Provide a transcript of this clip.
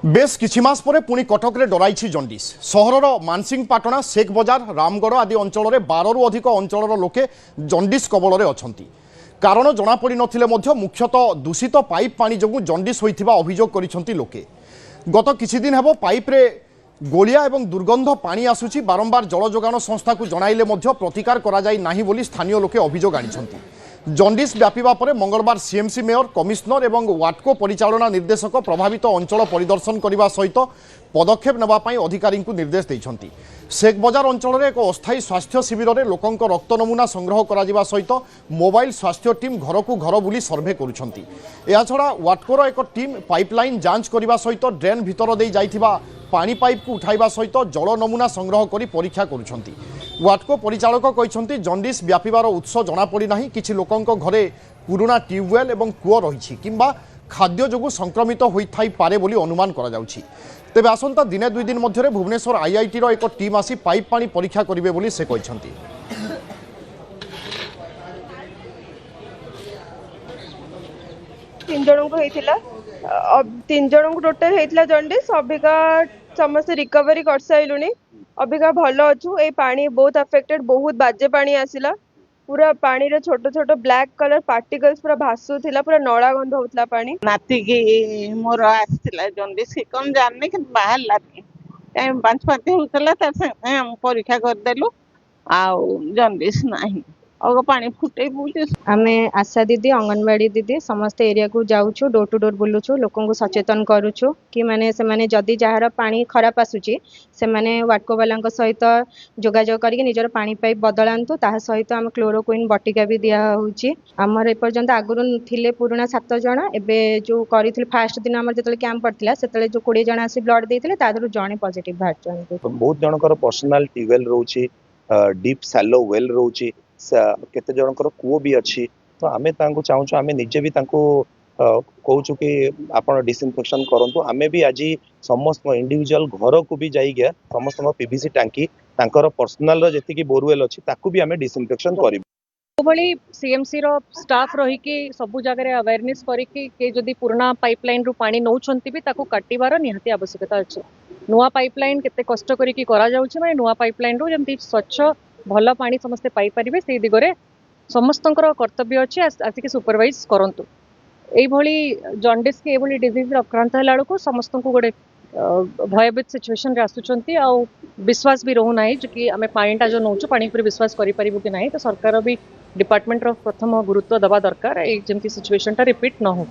Base किछि मास परे पुणी कटक रे डराइछि जंडिस। सहरर मानसिंहपाटना शेख बजार रामगढ़ आदि अंचल में 12 रु अधिक अंचल लोके जंडिस कबल अछंती। कारण जना पड़ी नथिले मध्य मुख्यतः दूषित पाइप पानी जोगु जंडिस होइथिबा अभियोग करिसंती लोके। गत किछि दिन हेबो पाइप रे गोलिया एवं दुर्गंध पानी आसुची। बारंबार जल जोगाण संस्था को जणाइले मध्य प्रतिकार करा जाई नाही बोली स्थानीय लोके अभियोग आनिछंती। जंडिस व्यापीबा परे मंगलवार सीएमसी मेयर कमिशनर एवं वाटको परिचालना निर्देशक प्रभावित अंचल परिदर्शन करने सहित पदक्षेप नेबापी अधिकारी निर्देश देइछंती। शेख बजार अंचल एक अस्थायी स्वास्थ्य शिविर में लोकों रक्त नमूना संग्रह करा सहित मोबाइल स्वास्थ्य टीम घर को घर बुली सर्भे करुछंती। या छड़ा वाटकोर एक टीम पाइपलाइन जांच करने सहित ड्रेन भितर दे जाइथिबा पानी पाइप को उठाइबा सहित जल नमूना संग्रह करी परीक्षा करुछंती। वाटको परिचालक कहते जंडिस व्यापीबार उत्स जना पड़ी नाही। किछि लोकंक घरे पुराना ट्यूबवेल एवं कूଅ रही किंबा खाद्य जोगु संक्रमित होइथाई पारे बोली अनुमान करा जाउछि। तेबे आसंता दिने दुई दिन मध्यरे भुवनेश्वर आईआईटी रो एक टीम आसी पाइप पानी परीक्षा करिवे बोली से कहछंती। तीन जन को हेतिला, तीन जन को टोटल हेतिला जंडिस। अबिका समस्त रिकवरी कर साइलुनी। अबिका भल अच्छु। ए पानी बहुत अफेक्टेड, बहुत बाजे पानी आसिला। पूरा पानी रे छोट छोट ब्लैक कलर पार्टिकल्स पूरा भासु थिला, पूरा नळा गंध होतला पानी। नाती की मोर आसिला जंडिस कौन जानने कि बाहर लानी टाइम 5 होतला त हम परीक्षा कर देलु आ जंडिस नाही। अगो पानी फुटे बुली आमे आशा दीदी अंगनवाड़ी दीदी समस्त एरिया को जाउछु, डोर टू डोर बुलुछु, लोकों को सचेतन करूछु कि माने से माने जदी जहार पानी खराब आसुची से माने वाटको वाला सहित जोगाजोग करके निजर पानी पाइप बदलांतु। ताहा सहित आम क्लोरोक्विन बटिका भी दिया होउची। हमर एपर्यंत आगुरु थिले पुराना 7 जण, एबे जो करिथिल फास्ट दिन हमर जतले कैंप पड़तिला सेतले जो 20 जण आसी ब्लड देथिले तादरु जणे पॉजिटिव बाहरचन। बहुत जनकर पर्सनल ट्यूबवेल रोची, डीप सैलो वेल रोची, केते जनकर कूଅ भी अच्छी। तो आमे तांको चाहूछु, आमे निजे भी तांको कहूछु कि आपण डिसइंफेक्शन करंतु। आमे भी आज समस्त इंडिविजुअल घर को भी जाई गया समस्त पीवीसी टांकी तांकर पर्सनल रो जेति कि बोरवेल अछि ताकू भी आमे डिसइंफेक्शन करिबु। भली सीएमसी रो स्टाफ रही कि सबु जगह रे अवेयरनेस करी कि जदी पुराना पाइपलाइन रु पानी नौछंती भी ताकू काटिबार निहाती आवश्यकता अछि। नुआ पाइपलाइन केते कष्ट करी कि करा जाउछि, माने नुआ पाइपलाइन रु जेमति स्वच्छ भल पानी समस्ते पाई परिबे से दिगरे समस्तंकर कर्तव्य अछि आसिक सुपरवाइज करंतु। एई भली जंडिस के एभली डिजीज आक्रांत हला को समस्त को गोटे भयभीत सिचुएशन रे आसुचंती आ विश्वास भी रहू नाही कि आमे पानीटा जो नौछु पानी पर विश्वास करि परिबु कि नाही। तो सरकार भी डिपार्टमेंट रो प्रथम गुरुत्व दबा दरकार ए जेमति सिचुएशन टा रिपीट न हो।